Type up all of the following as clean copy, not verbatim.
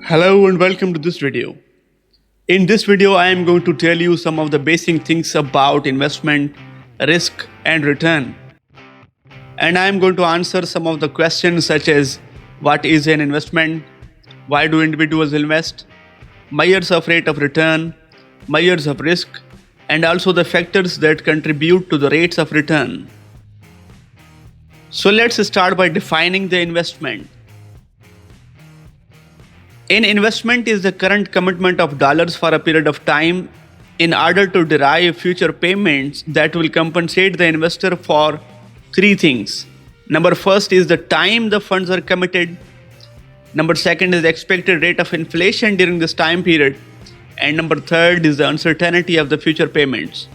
Hello and welcome to this video. In this video, I am going to tell you some of the basic things about investment, risk and return. And I am going to answer some of the questions such as what is an investment, why do individuals invest, measures of rate of return, measures of risk, and also the factors that contribute to the rates of return. So let's start by defining the investment. An investment is the current commitment of dollars for a period of time in order to derive future payments that will compensate the investor for three things. Number first is the time the funds are committed. Number second is the expected rate of inflation during this time period. And number third is the uncertainty of the future payments.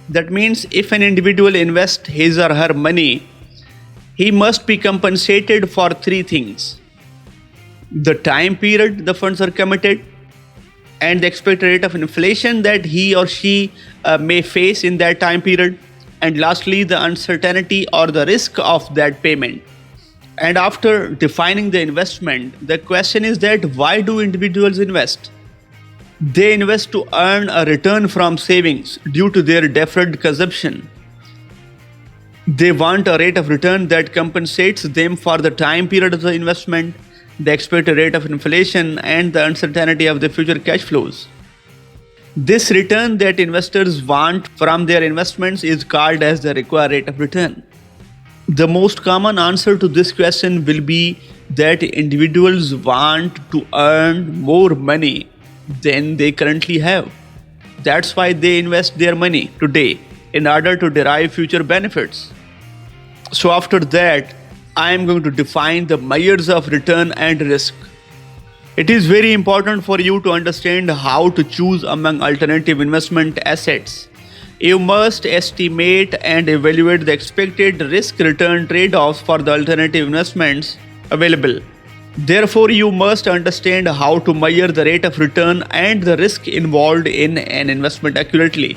That means if an individual invests his or her money, he must be compensated for three things: the time period the funds are committed, and the expected rate of inflation that he or she may face in that time period, and lastly the uncertainty or the risk of that payment. And after defining the investment, the question is that why do individuals invest? They invest to earn a return from savings due to their deferred consumption. They want a rate of return that compensates them for the time period of the investment, the expected rate of inflation, and the uncertainty of the future cash flows. This return that investors want from their investments is called as the required rate of return. The most common answer to this question will be that individuals want to earn more money than they currently have. That's why they invest their money today in order to derive future benefits. So after that, I am going to define the measures of return and risk. It is very important for you to understand how to choose among alternative investment assets. You must estimate and evaluate the expected risk-return trade-offs for the alternative investments available. Therefore, you must understand how to measure the rate of return and the risk involved in an investment accurately.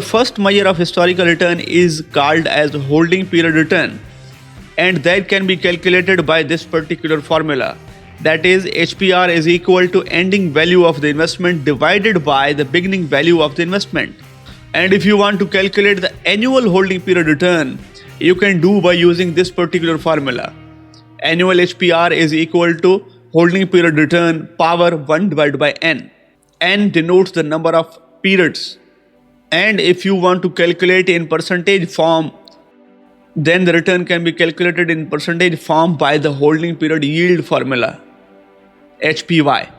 First measure of historical return is called as holding period return, and that can be calculated by this particular formula. That is, HPR is equal to ending value of the investment divided by the beginning value of the investment. And if you want to calculate the annual holding period return, you can do by using this particular formula. Annual HPR is equal to holding period return power 1 divided by n. N denotes the number of periods. And if you want to calculate in percentage form, then the return can be calculated in percentage form by the holding period yield formula, HPY.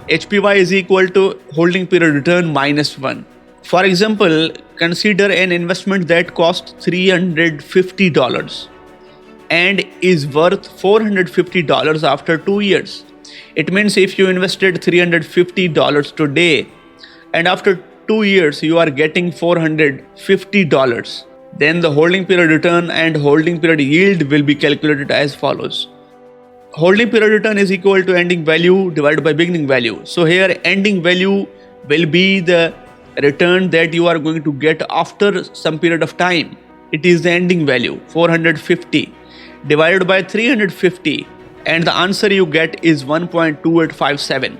HPY is equal to holding period return minus 1. For example, consider an investment that costs $350 and is worth $450 after 2 years. It means if you invested $350 today and after 2 years you are getting $450, then the holding period return and holding period yield will be calculated as follows. Holding period return is equal to ending value divided by beginning value. So here ending value will be the return that you are going to get after some period of time. It is the ending value, 450 divided by 350, and the answer you get is 1.2857.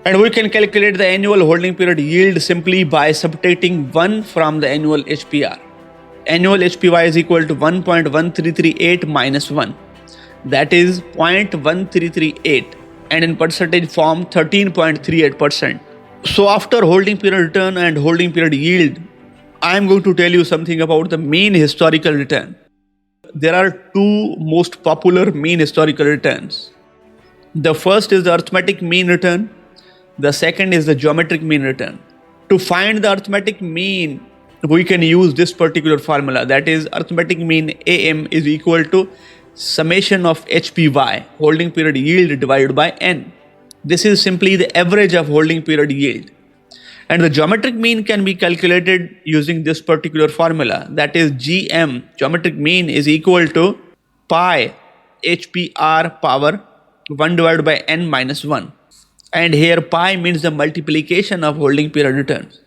And we can calculate the annual holding period yield simply by subtracting 1 from the annual HPR. Annual HPY is equal to 1.1338 minus 1. That is 0.1338, and in percentage form 13.38%. So after holding period return and holding period yield, I am going to tell you something about the mean historical return. There are two most popular mean historical returns. The first is the arithmetic mean return. The second is the geometric mean return. To find the arithmetic mean, we can use this particular formula. That is, arithmetic mean AM is equal to summation of HPY, holding period yield, divided by N. This is simply the average of holding period yield. And the geometric mean can be calculated using this particular formula. That is, GM, geometric mean, is equal to pi HPR power 1 divided by N minus 1. And here pi means the multiplication of holding period returns.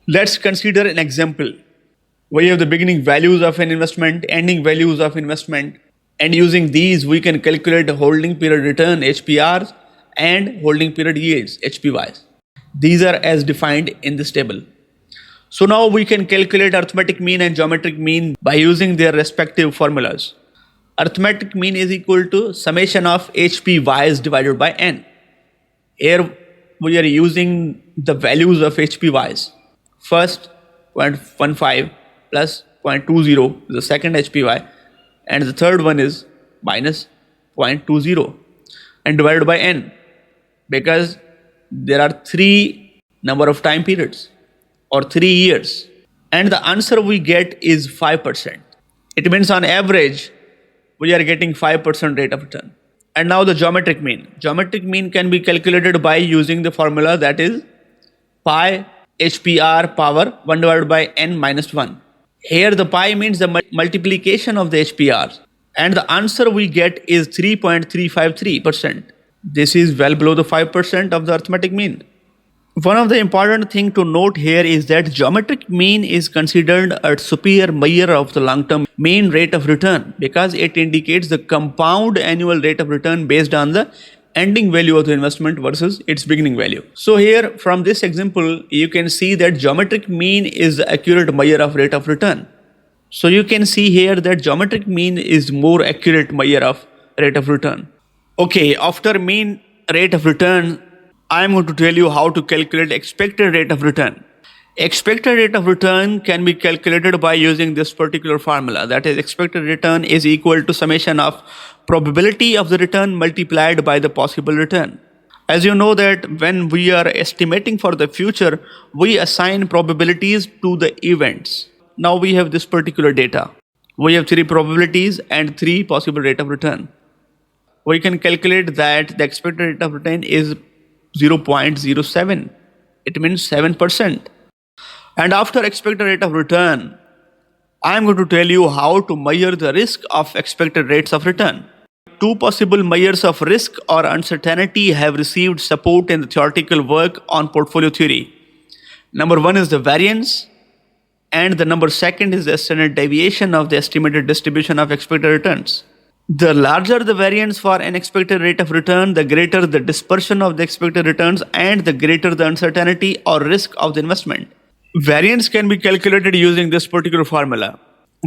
Let's consider an example. We have the beginning values of an investment, ending values of investment, and using these we can calculate the holding period return HPRs and holding period yields, HPYs. These are as defined in this table. So now we can calculate arithmetic mean and geometric mean by using their respective formulas. Arithmetic mean is equal to summation of HPYs divided by n. Here we are using the values of HPYs. First 0.15 plus 0.20 is the second HPY, and the third one is minus 0.20 and divided by n, because there are 3 number of time periods or 3 years, and the answer we get is 5%. It means on average we are getting 5% rate of return. And now the geometric mean. Geometric mean can be calculated by using the formula that is pi HPR power 1 divided by n minus 1. Here the pi means the multiplication of the HPRs, and the answer we get is 3.353%. This is well below the 5% of the arithmetic mean. One of the important thing to note here is that geometric mean is considered a superior measure of the long-term mean rate of return, because it indicates the compound annual rate of return based on the ending value of the investment versus its beginning value. So here from this example, you can see that geometric mean is the accurate measure of rate of return. So you can see here that geometric mean is more accurate measure of rate of return. Okay, after mean rate of return, I am going to tell you how to calculate expected rate of return. Expected rate of return can be calculated by using this particular formula. That is, expected return is equal to summation of probability of the return multiplied by the possible return. As you know that when we are estimating for the future, we assign probabilities to the events. Now we have this particular data. We have 3 probabilities and 3 possible rate of return. We can calculate that the expected rate of return is 0.07. It means 7%. And after expected rate of return, I am going to tell you how to measure the risk of expected rates of return. 2 possible measures of risk or uncertainty have received support in the theoretical work on portfolio theory. Number 1 is the variance, and the number 2 is the standard deviation of the estimated distribution of expected returns. The larger the variance for an expected rate of return, the greater the dispersion of the expected returns and the greater the uncertainty or risk of the investment. Variance can be calculated using this particular formula.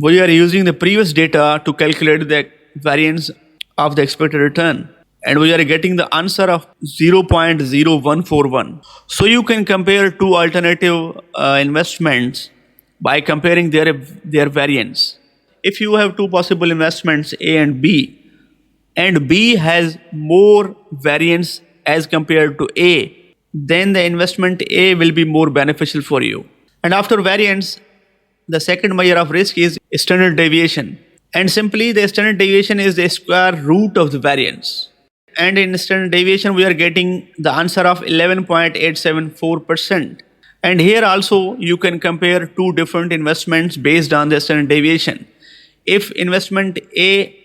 We are using the previous data to calculate the variance of the expected return, and we are getting the answer of 0.0141. So you can compare 2 alternative investments by comparing their variance. If you have 2 possible investments A and B has more variance as compared to A, then the investment A will be more beneficial for you. And after variance, the second measure of risk is standard deviation. And simply the standard deviation is the square root of the variance. And in standard deviation, we are getting the answer of 11.874%. And here also you can compare 2 different investments based on the standard deviation. If investment A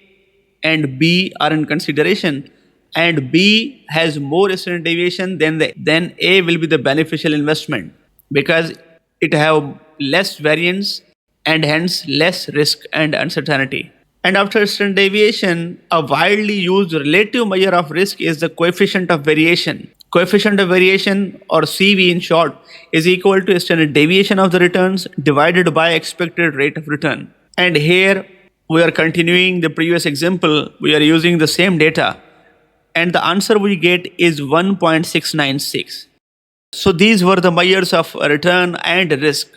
and B are in consideration and B has more standard deviation, then A will be the beneficial investment because it have less variance and hence less risk and uncertainty. And after standard deviation, a widely used relative measure of risk is the coefficient of variation. Coefficient of variation, or CV in short, is equal to standard deviation of the returns divided by expected rate of return. And here we are continuing the previous example. We are using the same data, and the answer we get is 1.696. So these were the measures of return and risk.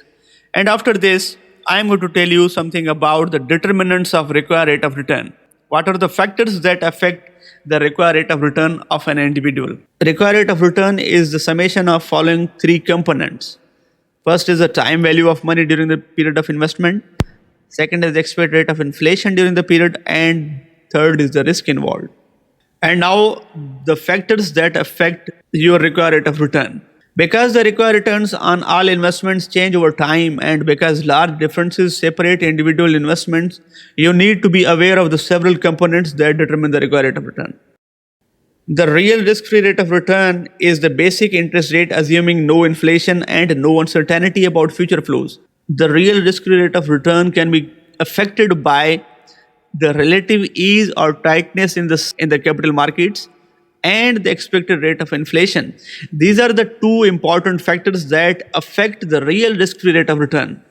And after this, I am going to tell you something about the determinants of required rate of return. What are the factors that affect the required rate of return of an individual? Required rate of return is the summation of following 3 components. First is the time value of money during the period of investment. Second is the expected rate of inflation during the period, and third is the risk involved. And now the factors that affect your required rate of return. Because the required returns on all investments change over time, and because large differences separate individual investments, you need to be aware of the several components that determine the required rate of return. The real risk-free rate of return is the basic interest rate assuming no inflation and no uncertainty about future flows. The real risk-free rate of return can be affected by the relative ease or tightness in the capital markets and the expected rate of inflation. These are the two important factors that affect the real risk-free rate of return.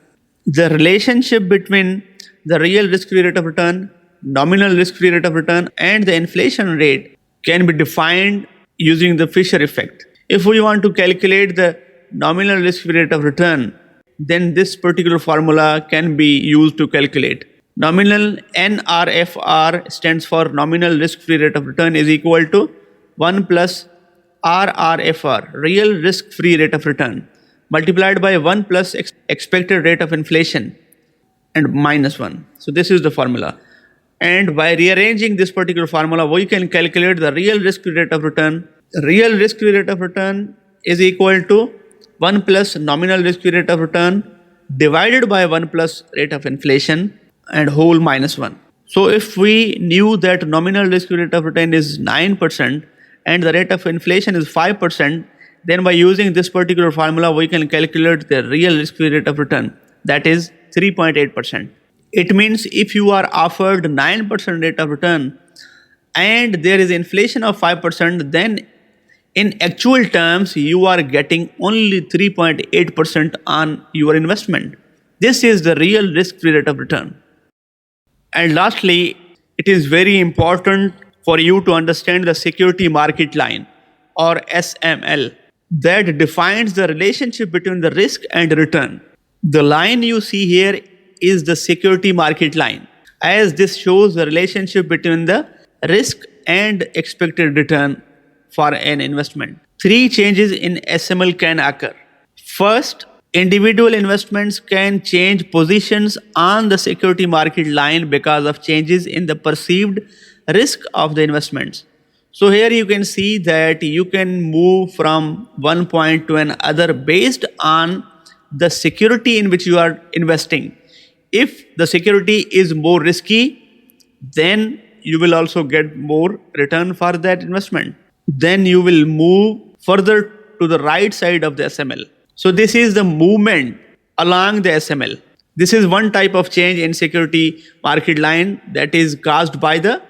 The relationship between the real risk-free rate of return, nominal risk-free rate of return, and the inflation rate can be defined using the Fisher effect. If we want to calculate the nominal risk-free rate of return, then this particular formula can be used to calculate. Nominal NRFR stands for nominal risk-free rate of return is equal to 1 plus RRFR, real risk-free rate of return, multiplied by 1 plus expected rate of inflation and minus 1. So this is the formula. And by rearranging this particular formula, we can calculate the real risk-free rate of return. Real risk-free rate of return is equal to 1 plus nominal risk-free rate of return divided by 1 plus rate of inflation and whole minus 1. So if we knew that nominal risk-free rate of return is 9% and the rate of inflation is 5%, then by using this particular formula, we can calculate the real risk-free rate of return, that is 3.8%. It means if you are offered 9% rate of return and there is inflation of 5%, then in actual terms, you are getting only 3.8% on your investment. This is the real risk-free rate of return. And lastly, it is very important for you to understand the security market line or SML that defines the relationship between the risk and return. The line you see here is the security market line, as this shows the relationship between the risk and expected return for an investment. Three changes in SML can occur. First, individual investments can change positions on the security market line because of changes in the perceived risk of the investments. So here you can see that you can move from one point to another based on the security in which you are investing. If the security is more risky, then you will also get more return for that investment. Then you will move further to the right side of the SML. So this is the movement along the SML. This is one type of change in security market line that is caused by the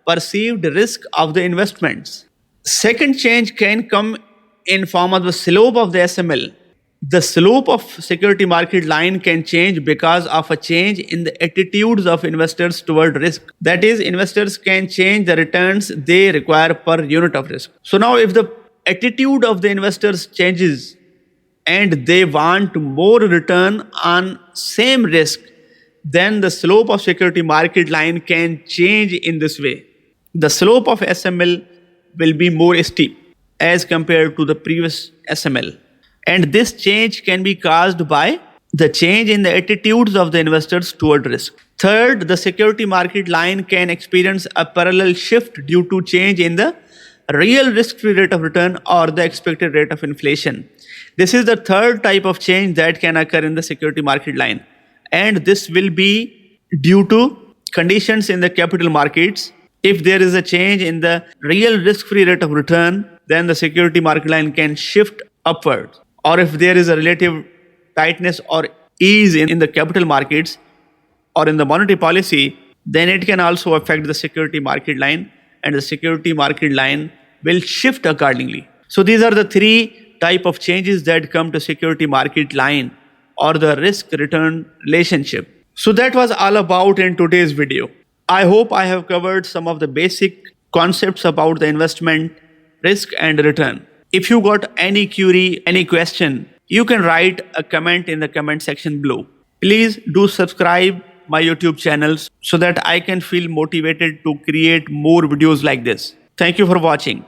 perceived risk of the investments. Second change can come in form of the slope of the SML. The slope of security market line can change because of a change in the attitudes of investors toward risk. That is, investors can change the returns they require per unit of risk. So now if the attitude of the investors changes and they want more return on same risk, then the slope of security market line can change in this way. The slope of SML will be more steep as compared to the previous SML. And this change can be caused by the change in the attitudes of the investors toward risk. Third, the security market line can experience a parallel shift due to change in the real risk-free rate of return or the expected rate of inflation. This is the third type of change that can occur in the security market line. And this will be due to conditions in the capital markets. If there is a change in the real risk-free rate of return, then the security market line can shift upward. Or if there is a relative tightness or ease in the capital markets or in the monetary policy, then it can also affect the security market line, and the security market line will shift accordingly. So these are the three type of changes that come to security market line or the risk-return relationship. So that was all about in today's video. I hope I have covered some of the basic concepts about the investment, risk and return. If you got any query, any question, you can write a comment in the comment section below. Please do subscribe my YouTube channels so that I can feel motivated to create more videos like this. Thank you for watching.